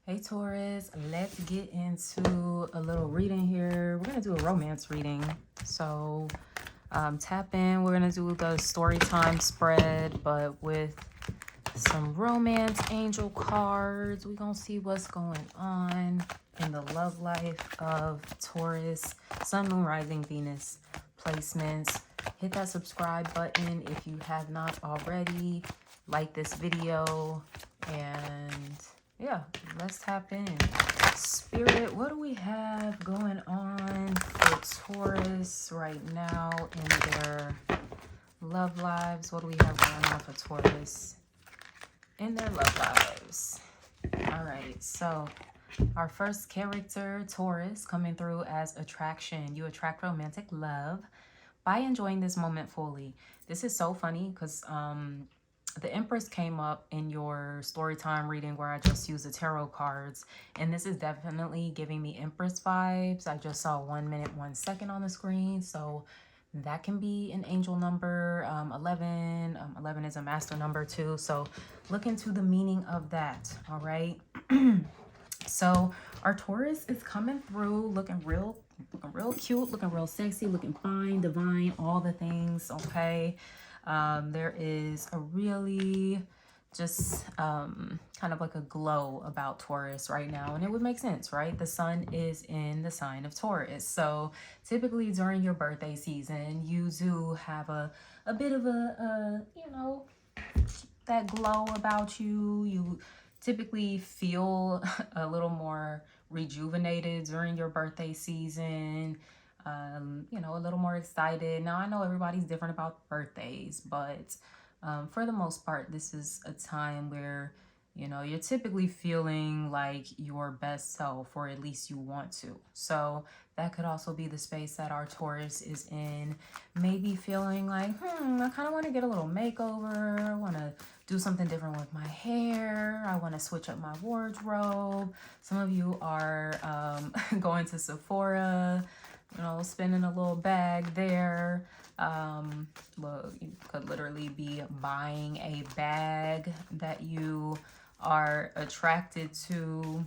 Hey Taurus, let's get into a little reading here. We're going to do a romance reading. So tap in. We're going to do the story time spread, but with some romance angel cards. We're going to see what's going on in the love life of Taurus, Sun, Moon, Rising, Venus placements. Hit that subscribe button if you have not already. Like this video and yeah, let's tap in. Spirit, what do we have going on for Taurus right now in their love lives? What do we have going on for Taurus in their love lives? All right, so our first character, Taurus, coming through as attraction. You attract romantic love by enjoying this moment fully. This is so funny because the Empress came up in your story time reading where I just used the tarot cards, and this is definitely giving me Empress vibes. I just saw 1 minute 1 second on the screen, so that can be an angel number. 11 11 is a master number too, so look into the meaning of that. All right. So our Taurus is coming through looking real cute, looking real sexy, looking fine, divine, all the things. Okay. There is a really just kind of like a glow about Taurus right now, and it would make sense, right? The sun is in the sign of Taurus, so typically during your birthday season you do have a bit of a you know, that glow about you. You typically feel a little more rejuvenated during your birthday season. You know, a little more excited. Now, I know everybody's different about birthdays, but for the most part, this is a time where, you know, you're typically feeling like your best self, or at least you want to. So that could also be the space that our Taurus is in. Maybe feeling like, I kind of want to get a little makeover. I want to do something different with my hair. I want to switch up my wardrobe. Some of you are going to Sephora, you know, spending a little bag there. Well, you could literally be buying a bag that you are attracted to.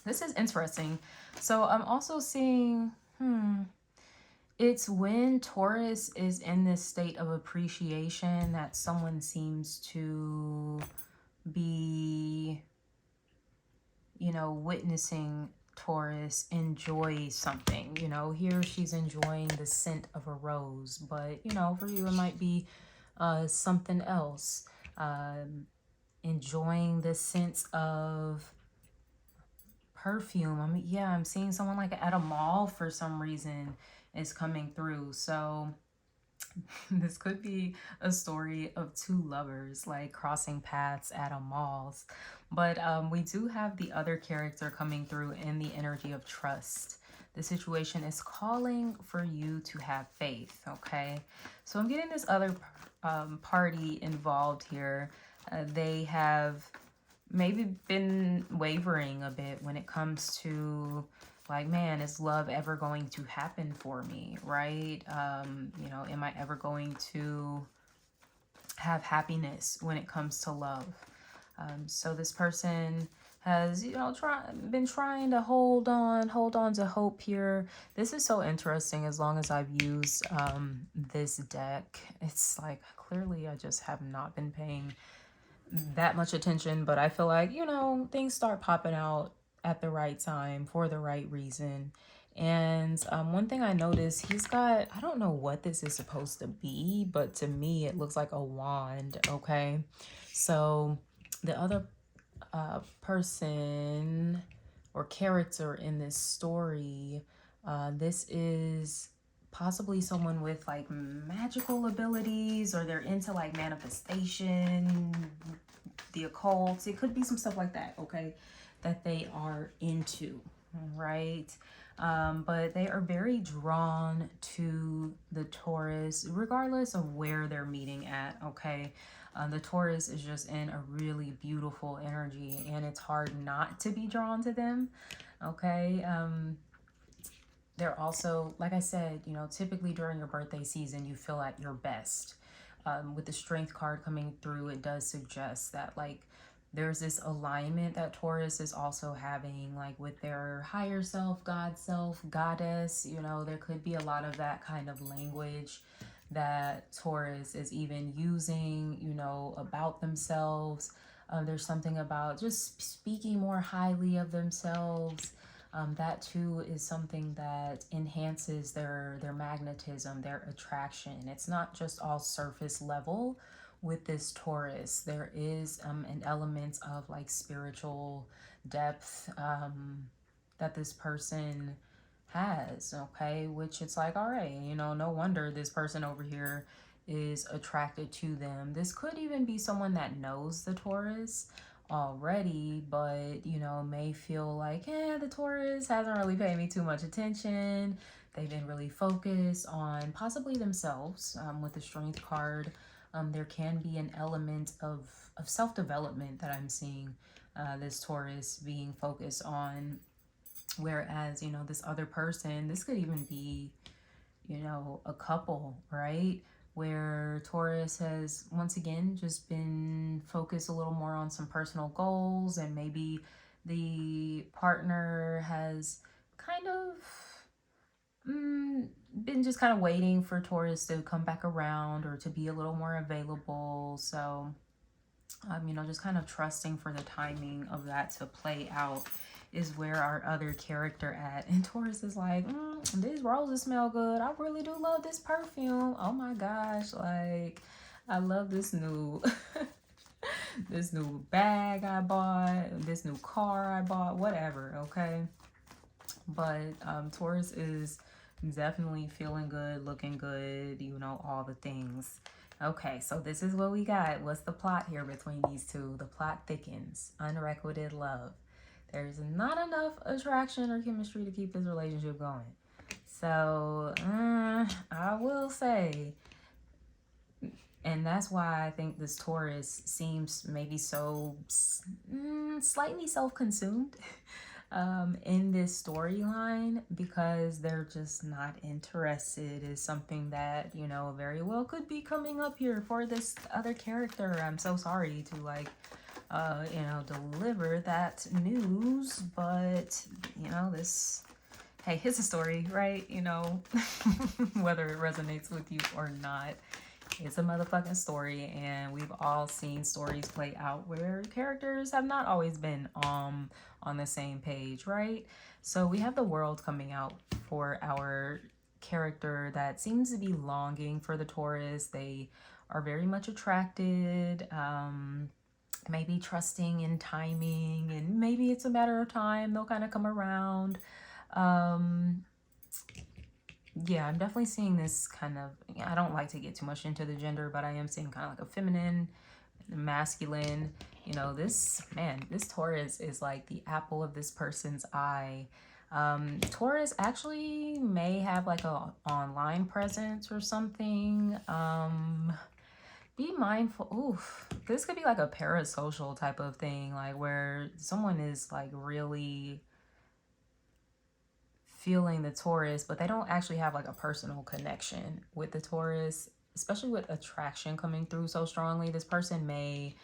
This is interesting. So I'm also seeing, it's when Taurus is in this state of appreciation that someone seems to be, you know, witnessing Taurus enjoy something. You know, here she's enjoying the scent of a rose, but you know, for you it might be something else. Enjoying the sense of perfume. I mean, yeah, I'm seeing someone like at a mall for some reason is coming through. So this could be a story of two lovers like crossing paths at a mall. But we do have the other character coming through in the energy of trust. The situation is calling for you to have faith, okay? So I'm getting this other party involved here. They have maybe been wavering a bit when it comes to like, man, is love ever going to happen for me, right? You know, am I ever going to have happiness when it comes to love? So this person has, you know, been trying to hold on to hope here. This is so interesting. As long as I've used this deck, it's like clearly I just have not been paying that much attention, but I feel like, you know, things start popping out at the right time for the right reason. And one thing I noticed, he's got, I don't know what this is supposed to be, but to me it looks like a wand. Okay, so the other person or character in this story, this is possibly someone with like magical abilities, or they're into like manifestation, the occult. It could be some stuff like that, okay, that they are into, right? But they are very drawn to the Taurus regardless of where they're meeting at, okay? The Taurus is just in a really beautiful energy, and it's hard not to be drawn to them, okay? They're also, like I said, you know, typically during your birthday season, you feel at your best. With the strength card coming through, it does suggest that, like, there's this alignment that Taurus is also having, like with their higher self, God self, goddess. You know, there could be a lot of that kind of language that Taurus is even using, you know, about themselves. There's something about just speaking more highly of themselves. That too is something that enhances their magnetism, their attraction. It's not just all surface level with this Taurus. There is an element of like spiritual depth that this person has, okay, which it's like, all right, you know, no wonder this person over here is attracted to them. This could even be someone that knows the Taurus already, but you know, may feel like, the Taurus hasn't really paid me too much attention. They've been really focused on possibly themselves. With the Strength card, there can be an element of self-development that I'm seeing this Taurus being focused on. Whereas, you know, this other person, this could even be, you know, a couple, right? Where Taurus has once again just been focused a little more on some personal goals, and maybe the partner has kind of been just kind of waiting for Taurus to come back around or to be a little more available. So, you know, just kind of trusting for the timing of that to play out is where our other character at. And Taurus is like, these roses smell good. I really do love this perfume. Oh my gosh, like I love this new this new bag I bought, this new car I bought, whatever, okay? But Taurus is definitely feeling good, looking good, you know, all the things. Okay, so this is what we got. What's the plot here between these two? The plot thickens. Unrequited love. There's not enough attraction or chemistry to keep this relationship going. So, I will say, and that's why I think this Taurus seems maybe so slightly self-consumed in this storyline, because they're just not interested, is something that, you know, very well could be coming up here for this other character. I'm so sorry to like you know, deliver that news, but you know, this, hey, it's a story, right? You know, whether it resonates with you or not, it's a motherfucking story. And we've all seen stories play out where characters have not always been on the same page, right? So we have the world coming out for our character that seems to be longing for the Taurus. They are very much attracted, maybe trusting in timing, and maybe it's a matter of time they'll kind of come around. Yeah, I'm definitely seeing this kind of, I don't like to get too much into the gender, but I am seeing kind of like a feminine, masculine. You know, this man, this Taurus is like the apple of this person's eye. Taurus actually may have like a online presence or something. Be mindful. Oof, this could be like a parasocial type of thing, like where someone is like really feeling the Taurus, but they don't actually have like a personal connection with the Taurus, especially with attraction coming through so strongly. This person may,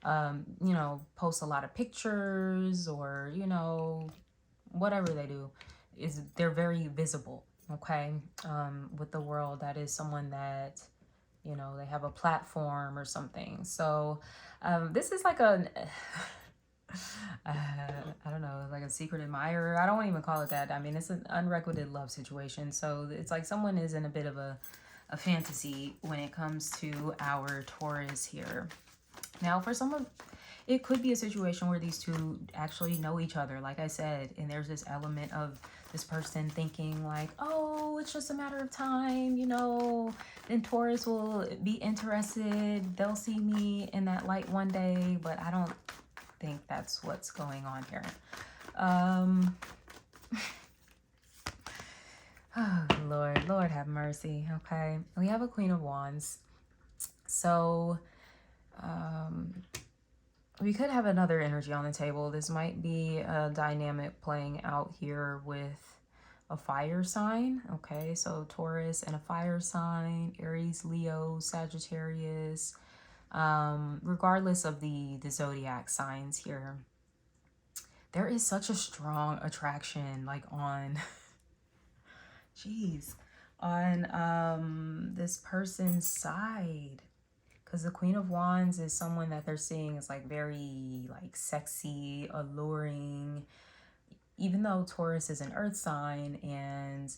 you know, post a lot of pictures, or, you know, whatever they do, is they're very visible, okay, with the world. That is someone that, you know, they have a platform or something. So this is like a I don't know, like a secret admirer. I don't even call it that. I mean, it's an unrequited love situation. So it's like someone is in a bit of a fantasy when it comes to our Taurus here. Now, for some of, it could be a situation where these two actually know each other, like I said, and there's this element of this person thinking like, oh, it's just a matter of time, you know, then Taurus will be interested. They'll see me in that light one day, but I don't think that's what's going on here. Oh, Lord have mercy. Okay, we have a Queen of Wands. So we could have another energy on the table. This might be a dynamic playing out here with a fire sign. Okay, so Taurus and a fire sign, Aries, Leo, Sagittarius. Regardless of the zodiac signs here, there is such a strong attraction, like on, jeez, on this person's side. Because the Queen of Wands is someone that they're seeing is like very like sexy, alluring. Even though Taurus is an earth sign and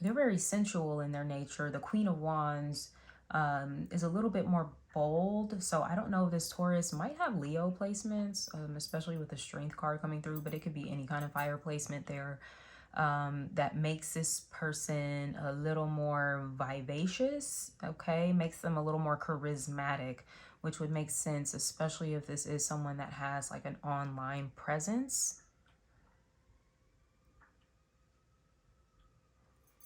they're very sensual in their nature, the Queen of Wands is a little bit more bold. So I don't know if this Taurus might have Leo placements, especially with the Strength card coming through, but it could be any kind of fire placement there. That makes this person a little more vivacious, okay? Makes them a little more charismatic, which would make sense, especially if this is someone that has like an online presence.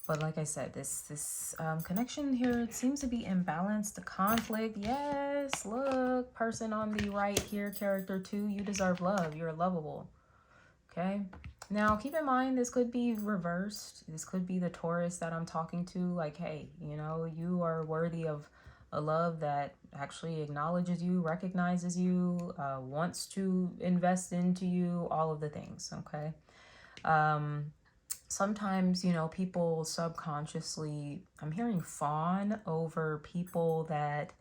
But like I said, this connection here, it seems to be imbalanced, the conflict. Yes, look, person on the right here, character 2, you deserve love. You're lovable, okay? Now, keep in mind, this could be reversed. This could be the Taurus that I'm talking to. Like, hey, you know, you are worthy of a love that actually acknowledges you, recognizes you, wants to invest into you, all of the things, okay? Sometimes, you know, people subconsciously, I'm hearing fawn over people that,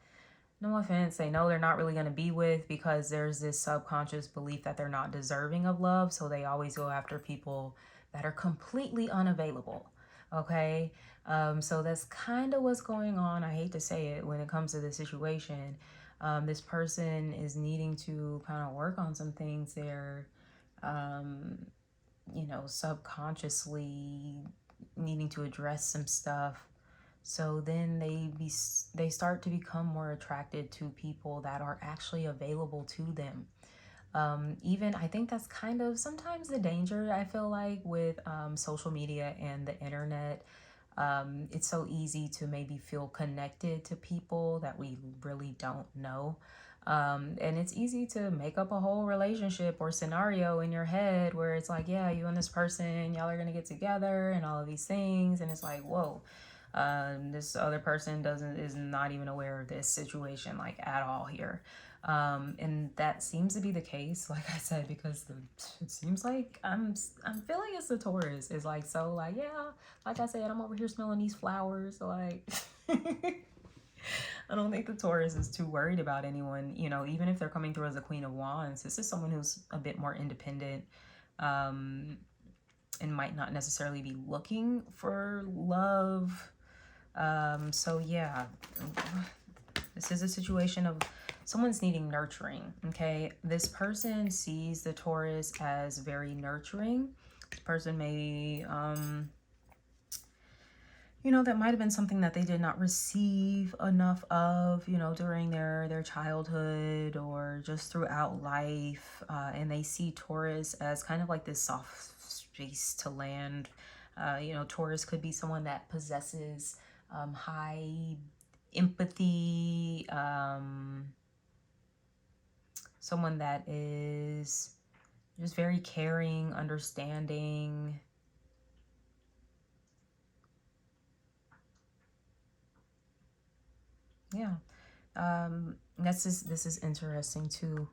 no offense, they know they're not really going to be with, because there's this subconscious belief that they're not deserving of love. So they always go after people that are completely unavailable. Okay. So that's kind of what's going on. I hate to say it when it comes to this situation. This person is needing to kind of work on some things there. You know, subconsciously needing to address some stuff. So then they start to become more attracted to people that are actually available to them. Even I think that's kind of sometimes the danger, I feel like, with social media and the internet. It's so easy to maybe feel connected to people that we really don't know. And it's easy to make up a whole relationship or scenario in your head where it's like, yeah, you and this person, y'all are going to get together and all of these things. And it's like, whoa, this other person is not even aware of this situation like at all here. And that seems to be the case, like I said, because it seems like I'm feeling it's the Taurus is like, so like, yeah, like I said, I'm over here smelling these flowers, like I don't think the Taurus is too worried about anyone, you know, even if they're coming through as a Queen of Wands. This is someone who's a bit more independent, and might not necessarily be looking for love. So yeah, this is a situation of someone's needing nurturing, okay? This person sees the Taurus as very nurturing. This person may, you know, that might have been something that they did not receive enough of, you know, during their childhood or just throughout life. And they see Taurus as kind of like this soft space to land. You know, Taurus could be someone that possesses high empathy, someone that is just very caring, understanding. Yeah. This is interesting too.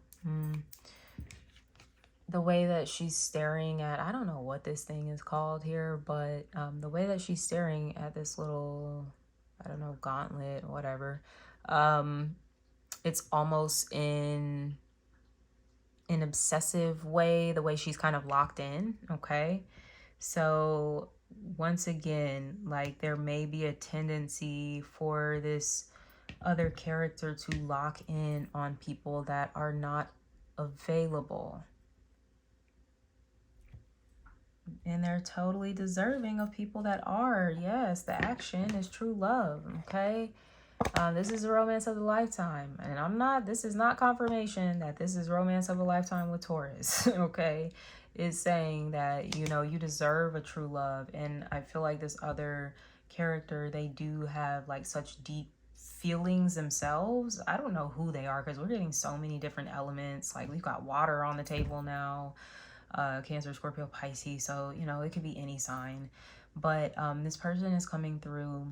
The way that she's staring at, I don't know what this thing is called here, but the way that she's staring at this little, I don't know, gauntlet or whatever, it's almost in an obsessive way, the way she's kind of locked in, okay? So once again, like there may be a tendency for this other character to lock in on people that are not available. And they're totally deserving of people that are. Yes, the action is true love, okay? This is a romance of a lifetime. And this is not confirmation that this is romance of a lifetime with Taurus, okay? It's saying that, you know, you deserve a true love. And I feel like this other character, they do have like such deep feelings themselves. I don't know who they are because we're getting so many different elements. Like we've got water on the table now. Cancer, Scorpio, Pisces. So, you know, it could be any sign. But this person is coming through,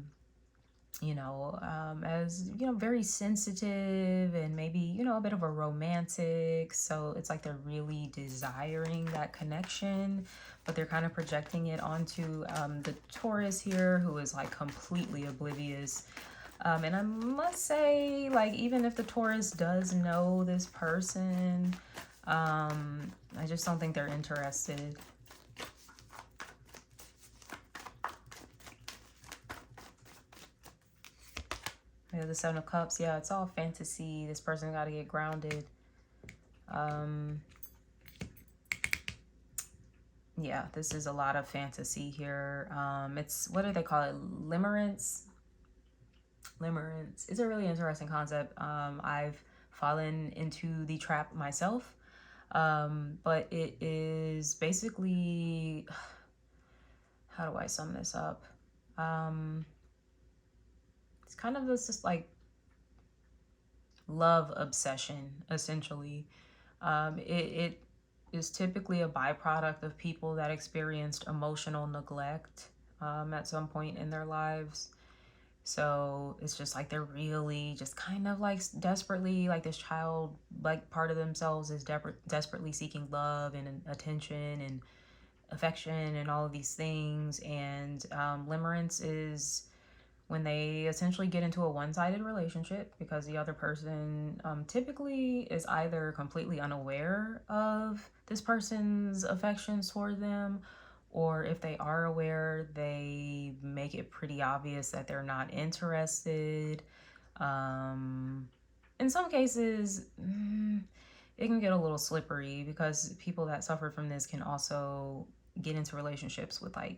you know, as, you know, very sensitive and maybe, you know, a bit of a romantic. So it's like they're really desiring that connection, but they're kind of projecting it onto the Taurus here, who is like completely oblivious. And I must say, like, even if the Taurus does know this person, I just don't think they're interested. Yeah, the Seven of Cups. Yeah, it's all fantasy. This person got to get grounded. Yeah, this is a lot of fantasy here. It's, what do they call it? Limerence. Limerence. It's a really interesting concept. I've fallen into the trap myself. But it is basically, how do I sum this up? It's kind of this just like love obsession, essentially. It is typically a byproduct of people that experienced emotional neglect at some point in their lives. So it's just like they're really just kind of like desperately, like this child, like part of themselves is desperately seeking love and attention and affection and all of these things. And limerence is when they essentially get into a one-sided relationship because the other person typically is either completely unaware of this person's affections toward them, or if they are aware, they make it pretty obvious that they're not interested. In some cases, it can get a little slippery because people that suffer from this can also get into relationships with like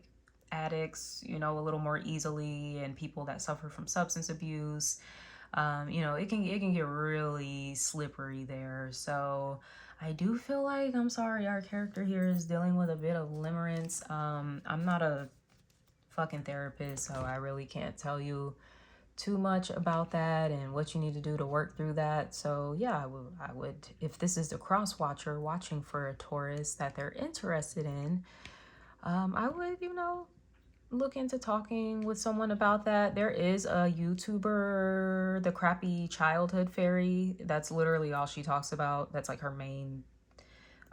addicts, you know, a little more easily, and people that suffer from substance abuse. You know, it can get really slippery there. So I do feel like, I'm sorry, our character here is dealing with a bit of limerence. I'm not a fucking therapist, so I really can't tell you too much about that and what you need to do to work through that. So yeah, I would, if this is the cross watcher watching for a Taurus that they're interested in, I would, you know, look into talking with someone about that. There is a YouTuber, the Crappy Childhood Fairy. That's literally all she talks about. That's like her main,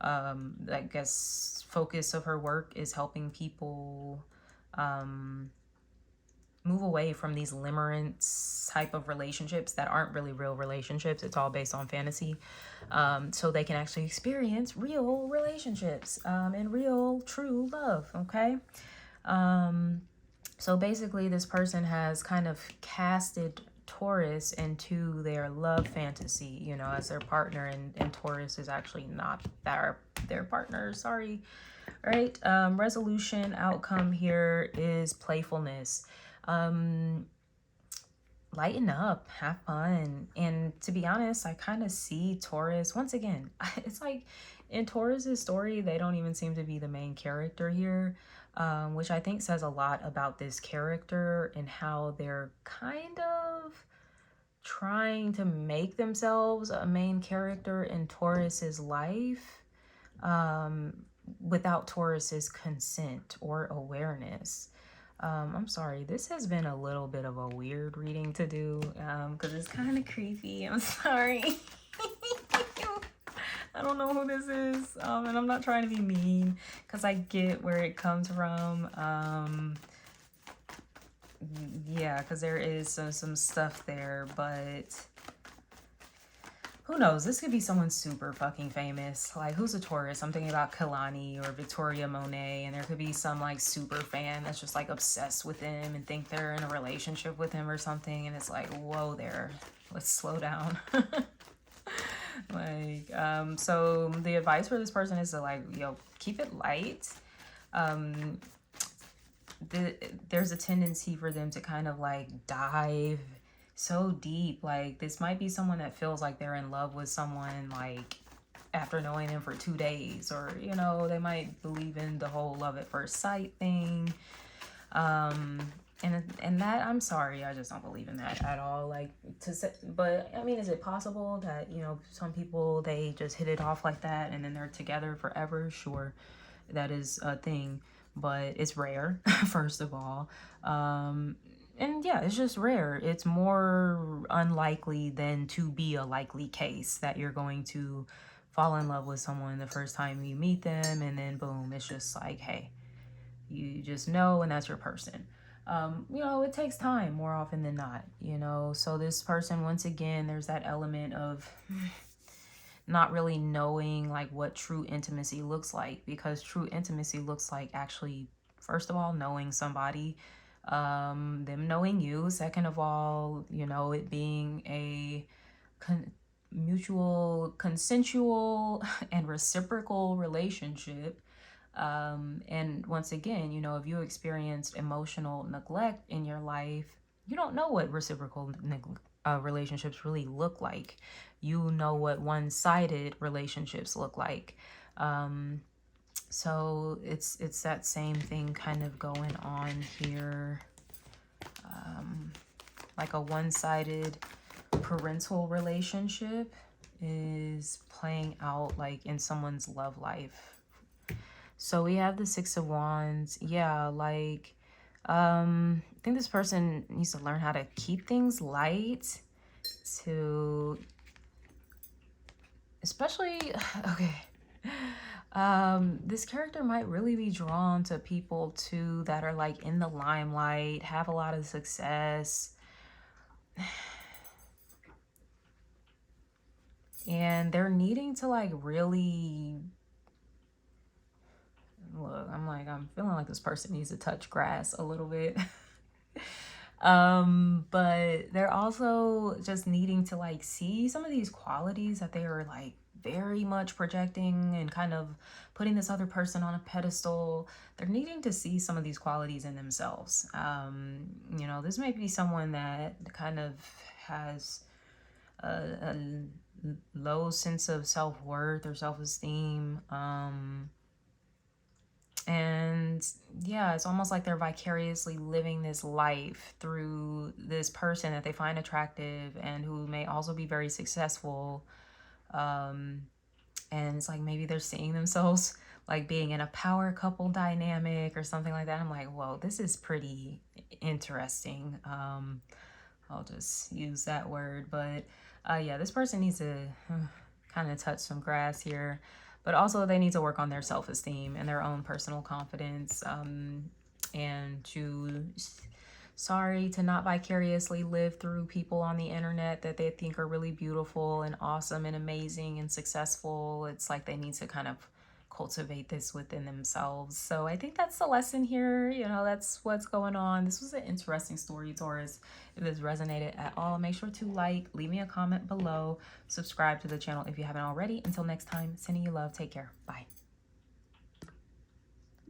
I guess, focus of her work is helping people move away from these limerence type of relationships that aren't really real relationships. It's all based on fantasy. So they can actually experience real relationships and real true love. Okay. So basically this person has kind of casted Taurus into their love fantasy, you know, as their partner, and Taurus is actually not their partner. Sorry. Right. Resolution outcome here is playfulness. Lighten up, have fun. And to be honest, I kind of see Taurus once again. It's like in Taurus's story, they don't even seem to be the main character here, which I think says a lot about this character and how they're kind of trying to make themselves a main character in Taurus's life without Taurus's consent or awareness. I'm sorry, this has been a little bit of a weird reading to do because it's kind of creepy. I'm sorry. I don't know who this is, and I'm not trying to be mean because I get where it comes from. Yeah, because there is some stuff there, but who knows? This could be someone super fucking famous. Like, who's a Taurus? I'm thinking about Kalani or Victoria Monet, and there could be some like super fan that's just like obsessed with him and think they're in a relationship with him or something, and it's like, whoa there, let's slow down. Like, so the advice for this person is to like, yo, keep it light. There's a tendency for them to kind of like dive so deep. Like, this might be someone that feels like they're in love with someone like after knowing them for 2 days, or, you know, they might believe in the whole love at first sight thing. And that, I'm sorry, I just don't believe in that at all. Like, to say, but I mean, is it possible that, you know, some people, they just hit it off like that and then they're together forever? Sure, that is a thing, but it's rare. First of all, and and yeah, it's just rare. It's more unlikely than to be a likely case that you're going to fall in love with someone the first time you meet them, and then boom, it's just like, hey, you just know, and that's your person. You know, it takes time more often than not, you know. So this person, once again, there's that element of not really knowing like what true intimacy looks like, because true intimacy looks like actually, first of all, knowing somebody, them knowing you, second of all, you know, it being a mutual, consensual, and reciprocal relationship. And once again, you know, if you experienced emotional neglect in your life, you don't know what reciprocal relationships really look like. You know what one-sided relationships look like. So it's that same thing kind of going on here. Like a one-sided parental relationship is playing out like in someone's love life. So we have the Six of Wands. Yeah, like I think this person needs to learn how to keep things light, to especially okay. This character might really be drawn to people too that are like in the limelight, have a lot of success, and they're needing to like really look. I'm feeling like this person needs to touch grass a little bit. But they're also just needing to like see some of these qualities that they are like very much projecting and kind of putting this other person on a pedestal. They're needing to see some of these qualities in themselves. You know, this may be someone that kind of has a low sense of self-worth or self-esteem. And yeah, it's almost like they're vicariously living this life through this person that they find attractive and who may also be very successful. And it's like maybe they're seeing themselves like being in a power couple dynamic or something like that. I'm like, whoa, this is pretty interesting. I'll just use that word. But yeah, this person needs to kind of touch some grass here. But also they need to work on their self-esteem and their own personal confidence, and to sorry to not vicariously live through people on the internet that they think are really beautiful and awesome and amazing and successful. It's like they need to kind of cultivate this within themselves. So I think that's the lesson here. You know, that's what's going on. This was an interesting story, Taurus. If this resonated at all, make sure to like, leave me a comment below, subscribe to the channel if you haven't already. Until next time, sending you love. Take care. Bye.